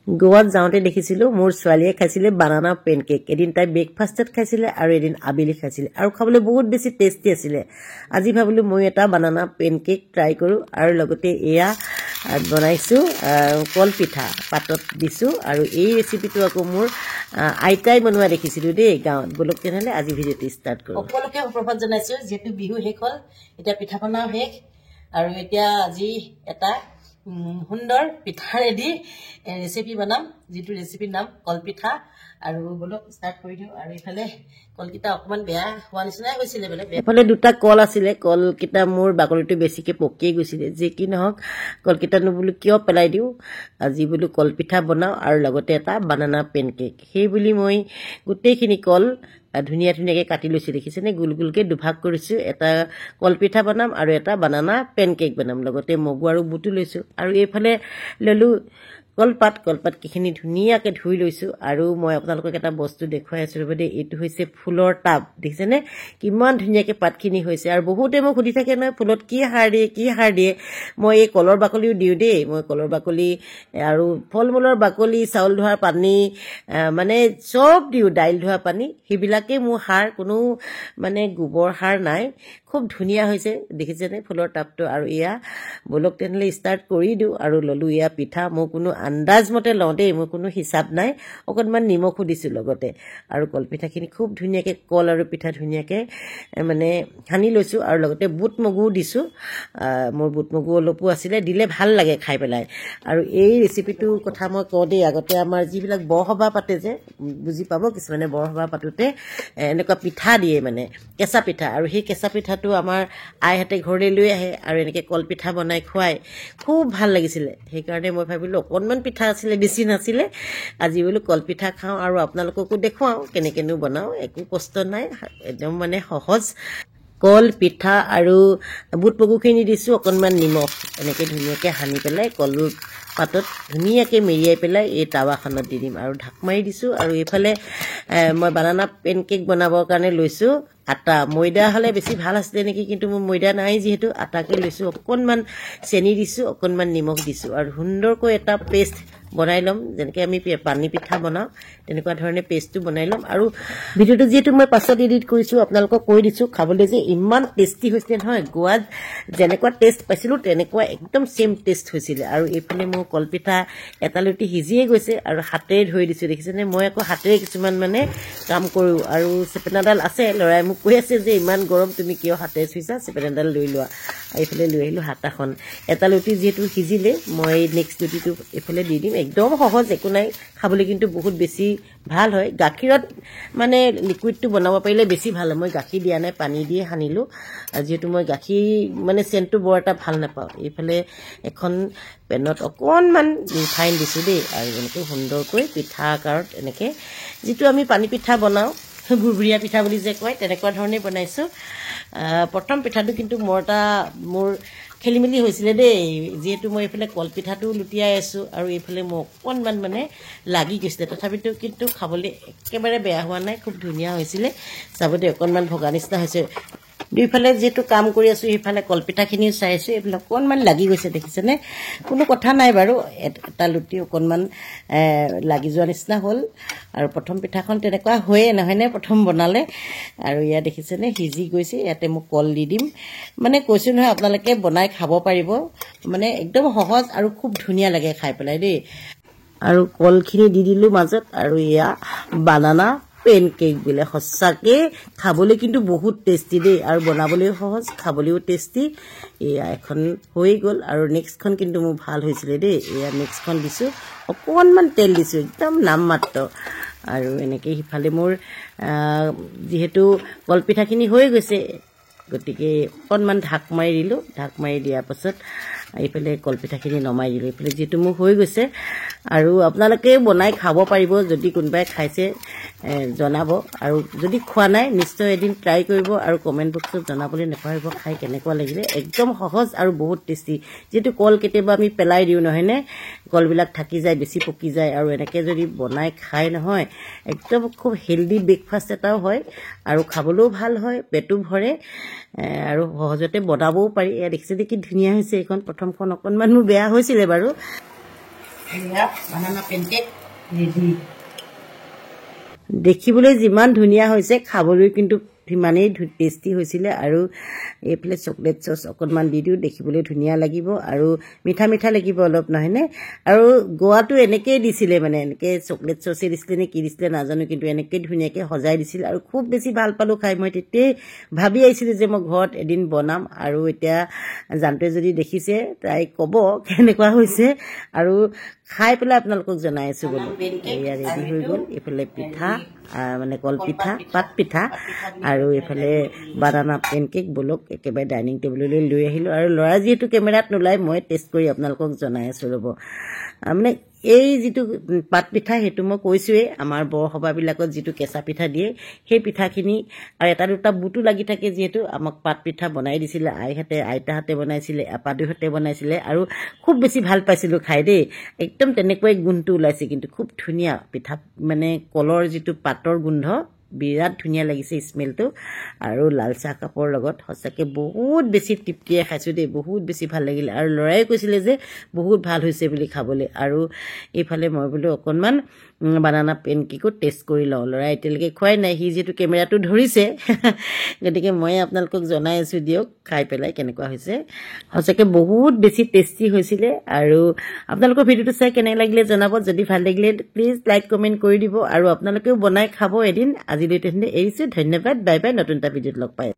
গোৱাত যাওঁতে দেখিছিলোঁ মোৰ ছোৱালীয়ে খাইছিলে বানানা পেনকেক এদিন তাই ব্ৰেকফাষ্টত খাইছিলে আৰু এদিন আবেলি খাইছিলে আৰু খাবলৈ বহুত বেছি টেষ্টি আছিলে আজি ভাবিলোঁ মই এটা বানানা পেনকেক ট্ৰাই কৰোঁ আৰু লগতে এয়া বনাইছোঁ কলপিঠা পাতত দিছোঁ আৰু এই ৰেচিপিটো আকৌ মোৰ আইতাই বনোৱা দেখিছিলোঁ দেই গাঁৱত বলক তেনেহ'লে আজি ভিডিঅ'টো ষ্টাৰ্ট কৰোঁ সকলোকে সুপ্ৰভাত জনাইছোঁ যিহেতু বিহু শেষ হ'ল এতিয়া পিঠা পনাও শেষ আৰু এতিয়া আজি এটা সুন্দৰ পিঠাৰেদি ৰেচিপি বনাম যিটো ৰেচিপিৰ নাম কলপিঠা আৰু বলক ষ্টাৰ্ট কৰি দিওঁ আৰু ইফালে কলকিটা অকণমান বেয়া হোৱা নিচিনাই হৈছিলে বোলে এফালে দুটা কল আছিলে কলকিটা মোৰ বাকলিটো বেছিকৈ পকিয়ে গৈছিলে যি কি নহওক কলকিটানো বোলো কিয় পেলাই দিওঁ আজি বোলো কলপিঠা বনাওঁ আৰু লগতে এটা বানানা পেনকেক সেই বুলি মই গোটেইখিনি কল ধুনীয়া ধুনীয়াকৈ কাটি লৈছোঁ দেখিছেনে গোল গোলকৈ দুভাগ কৰিছোঁ এটা কলপিঠা বনাম আৰু এটা বানানা পেনকেক বনাম লগতে মগু আৰু বুটো লৈছোঁ আৰু এইফালে ল'লোঁ কলপাতকেইখিনি ধুনীয়াকৈ ধুই লৈছোঁ আৰু মই আপোনালোকক এটা বস্তু দেখুৱাই আছোঁ ৰ'ব দেই এইটো হৈছে ফুলৰ টাব দেখিছেনে কিমান ধুনীয়াকৈ পাতখিনি হৈছে আৰু বহুতে মোক সুধি থাকে নহয় ফুলত কি সাৰ দিয়ে মই এই কলৰ বাকলিও দিওঁ দেই মই কলৰ বাকলি আৰু ফল মূলৰ বাকলি চাউল ধোৱাৰ পানী মানে চব দিওঁ দাইল ধোৱা পানী সেইবিলাকেই মোৰ সাৰ কোনো মানে গোবৰ সাৰ নাই খুব ধুনীয়া হৈছে দেখিছেনে ফুলৰ টাবটো আৰু এয়া বলক তেনেহ'লে ষ্টাৰ্ট কৰি দিওঁ আৰু ল'লোঁ এয়া পিঠা মই কোনো আন্দাজ মতে লওঁ দেই মোৰ কোনো হিচাপ নাই অকণমান নিমখো দিছোঁ লগতে আৰু কলপিঠাখিনি খুব ধুনীয়াকৈ কল আৰু পিঠা ধুনীয়াকৈ মানে সানি লৈছোঁ আৰু লগতে বুট মগুও দিছোঁ মোৰ বুট মগু অলপো আছিলে দিলে ভাল লাগে খাই পেলাই আৰু এই ৰেচিপিটোৰ কথা মই কওঁ দেই আগতে আমাৰ যিবিলাক বৰসবাহ পাতে যে বুজি পাব কিছুমানে বৰসবাহ পাতোঁতে এনেকুৱা পিঠা দিয়ে মানে কেঁচা পিঠা আৰু সেই কেঁচা পিঠাটো আমাৰ আইহঁতে ঘৰলৈ লৈ আহে আৰু এনেকৈ কলপিঠা বনাই খুৱায় খুব ভাল লাগিছিলে সেইকাৰণে মই ভাবিলোঁ অকণমান পিঠা আছিলে বেছি নাছিলে আজি বোলো কলপিঠা খাওঁ আৰু আপোনালোককো দেখুৱাওঁ কেনেকৈনো বনাওঁ একো কষ্ট নাই একদম মানে সহজ কল পিঠা আৰু বুট মগুখিনি দিছোঁ অকণমান নিমখ এনেকৈ ধুনীয়াকৈ সানি পেলাই কল পাতত ধুনীয়াকৈ মেৰিয়াই পেলাই এই টাৱাখনত দি দিম আৰু ঢাক মাৰি দিছোঁ আৰু এইফালে মই বানানা পেনকেক বনাবৰ কাৰণে লৈছোঁ আটা ময়দা হ'লে বেছি ভাল আছিলে নেকি কিন্তু মোৰ ময়দা নাই যিহেতু আটাকে লৈছোঁ অকণমান চেনি দিছোঁ অকণমান নিমখ দিছোঁ আৰু সুন্দৰকৈ এটা পেষ্ট বনাই ল'ম যেনেকৈ আমি পানী পিঠা বনাওঁ তেনেকুৱা ধৰণে পেষ্টটো বনাই ল'ম আৰু ভিডিঅ'টো যিহেতু মই পাছত এডিট কৰিছোঁ আপোনালোকক কৈ দিছোঁ খাবলৈ যে ইমান টেষ্টি হৈছিলে নহয় গোৱাত যেনেকুৱা টেষ্ট পাইছিলোঁ তেনেকুৱা একদম ছেইম টেষ্ট হৈছিলে আৰু এইফালে মোৰ কলপিঠা এটা লুটি সিজিয়ে গৈছে আৰু হাতেৰে ধৰি দিছোঁ দেখিছেনে মই আকৌ হাতেৰে কিছুমান মানে কাম কৰোঁ আৰু চেপেনাডাল আছে ল'ৰাই মোক কৈ আছে যে ইমান গৰম তুমি কিয় হাতেৰে চুইছা চেপেনাডাল লৈ লোৱা এইফালে লৈ আহিলোঁ হাতাখন এটা লুটি যিহেতু সিজিলে মই নেক্সট লুটিটো এইফালে দি দিম একদম সহজ একো নাই খাবলৈ কিন্তু বহুত বেছি ভাল হয় গাখীৰত মানে লিকুইডটো বনাব পাৰিলে বেছি ভাল হয় মই গাখীৰ দিয়া নাই পানী দিয়ে সানিলোঁ যিহেতু মই গাখীৰ মানে চেণ্টটো বৰ এটা ভাল নাপাওঁ এইফালে এখন পেনত অকণমান ৰিফাইন দিছোঁ দেই আৰু এনেকৈ সুন্দৰকৈ পিঠা আকাৰত এনেকৈ যিটো আমি পানী পিঠা বনাওঁ গুৰগুৰীয়া পিঠা বুলি যে কয় তেনেকুৱা ধৰণেই বনাইছোঁ প্ৰথম পিঠাটো কিন্তু মোৰ খেলি মেলি হৈছিলে দেই যিহেতু মই এইফালে কলপিঠাটো লুটিয়াই আছোঁ আৰু এইফালে মই অকণমান মানে লাগি গৈছিলে তথাপিতো কিন্তু খাবলৈ একেবাৰে বেয়া হোৱা নাই খুব ধুনীয়া হৈছিলে চাবলৈ অকণমান ভগা নিচিনা হৈছে দুইফালে যিহেতু কাম কৰি আছোঁ সেইফালে কলপিঠাখিনিও চাই আছোঁ এইবিলাক অকণমান লাগি গৈছে দেখিছেনে কোনো কথা নাই বাৰু এটা লুটি অকণমান লাগি যোৱা নিচিনা হ'ল আৰু প্ৰথম পিঠাখন তেনেকুৱা হয়ে নহয়নে প্ৰথম বনালে আৰু ইয়াত দেখিছেনে সিজি গৈছে ইয়াতে মই কল দি দিম মানে কৈছোঁ নহয় আপোনালোকে বনাই খাব পাৰিব মানে একদম সহজ আৰু খুব ধুনীয়া লাগে খাই পেলাই দেই আৰু কলখিনি দি দিলোঁ মাজত আৰু এয়া বানানা পেনকেক বোলে সঁচাকৈ খাবলৈ কিন্তু বহুত টেষ্টি দেই আৰু বনাবলৈও সহজ খাবলৈও টেষ্টি এয়া এখন হৈ গ'ল আৰু নেক্সটখন কিন্তু মোৰ ভাল হৈছিলে দেই এয়া নেক্সটখন দিছোঁ অকণমান তেল দিছোঁ একদম নামমাত্ৰ আৰু এনেকৈ সিফালে মোৰ যিহেতু কলপিঠাখিনি হৈ গৈছে গতিকে অকণমান ঢাক মাৰি দিলোঁ ঢাক মাৰি দিয়াৰ পাছত এইফালে কলপিঠাখিনি নমাই দিলোঁ এইফালে যিহেতু মোৰ হৈ গৈছে আৰু আপোনালোকে বনাই খাব পাৰিব যদি কোনোবাই খাইছে জনাব আৰু যদি খোৱা নাই নিশ্চয় এদিন ট্ৰাই কৰিব আৰু কমেণ্ট বক্সত জনাবলৈ নাপাহৰিব খাই কেনেকুৱা লাগিলে একদম সহজ আৰু বহুত টেষ্টি যিহেতু কল কেতিয়াবা আমি পেলাই দিওঁ নহয়নে কলবিলাক থাকি যায় বেছি পকি যায় আৰু এনেকৈ যদি বনাই খাই নহয় একদম খুব হেল্ডি ব্ৰেকফাষ্ট এটাও হয় আৰু খাবলৈও ভাল হয় পেটো ভৰে আৰু সহজতে বনাবও পাৰি এয়া দেখিছে কি ধুনীয়া হৈছে এইখন প্ৰথমখন অকণমান মোৰ বেয়া হৈছিলে বাৰু এয়া বানানা পেনকেক ৰেডি দেখিবলৈ যিমান ধুনীয়া হৈছে খাবলৈ কিন্তু সিমানেই টেষ্টি হৈছিলে আৰু এইফালে চকলেট চচ অকণমান দি দিওঁ দেখিবলৈ ধুনীয়া লাগিব আৰু মিঠা মিঠা লাগিব অলপ নহয়নে আৰু গোৱাটো এনেকৈয়ে দিছিলে মানে এনেকৈ চকলেট চচে দিছিলে নে কি দিছিলে নাজানো কিন্তু এনেকৈ ধুনীয়াকৈ সজাই দিছিল আৰু খুব বেছি ভাল পালোঁ খাই মই তেতিয়াই ভাবি আহিছিলোঁ যে মই ঘৰত এদিন বনাম আৰু এতিয়া জানটোৱে যদি দেখিছে তাই ক'ব কেনেকুৱা হৈছে আৰু খাই পেলাই আপোনালোকক জনাই আছোঁ বোলো এয়া ৰেডি হৈ গ'ল এইফালে পিঠা মানে কলপিঠা পাত পিঠা আৰু এইফালে বানানা পেনকেক বলক একেবাৰে ডাইনিং টেবুললৈ লৈ আহিলোঁ আৰু ল'ৰা যিহেতু কেমেৰাত নোলায় মই টেষ্ট কৰি আপোনালোকক জনাই আছোঁ ৰ'ব মানে এই যিটো পাত পিঠা সেইটো মই কৈছোঁৱেই আমাৰ বৰসবাহবিলাকত যিটো কেঁচা পিঠা দিয়ে সেই পিঠাখিনি আৰু এটা দুটা বুটো লাগি থাকে যিহেতু আমাক পাত পিঠা বনাই দিছিলে আইতাহঁতে বনাইছিলে আপাদুহঁতে বনাইছিলে আৰু খুব বেছি ভাল পাইছিলোঁ খাই দেই একদম তেনেকুৱাই গোন্ধটো ওলাইছে কিন্তু খুব ধুনীয়া পিঠা মানে কলৰ যিটো পাতৰ গোন্ধ বিৰাট ধুনীয়া লাগিছে স্মেলটো আৰু লাল চাহ কাপৰ লগত সঁচাকৈ বহুত বেছি তৃপ্তিয়ে খাইছোঁ দেই বহুত বেছি ভাল লাগিলে আৰু ল'ৰাই কৈছিলে যে বহুত ভাল হৈছে বুলি খাবলৈ আৰু এইফালে মই বোলো অকণমান বানানা পেনকেকো টেষ্ট কৰি লওঁ ল'ৰাই এতিয়ালৈকে খোৱাই নাই সি যিহেতু কেমেৰাটো ধৰিছে গতিকে মই আপোনালোকক জনাই আছোঁ দিয়ক খাই পেলাই কেনেকুৱা হৈছে সঁচাকৈ বহুত বেছি টেষ্টি হৈছিলে আৰু আপোনালোকৰ ভিডিঅ'টো চাই কেনে লাগিলে জনাব যদি ভাল লাগিলে প্লিজ লাইক কমেণ্ট কৰি দিব আৰু আপোনালোকেও বনাই খাব এদিন আজিলৈ তেন্তে এৰিছোঁ ধন্যবাদ বাই বাই নতুন এটা ভিডিঅ'ত লগ পাই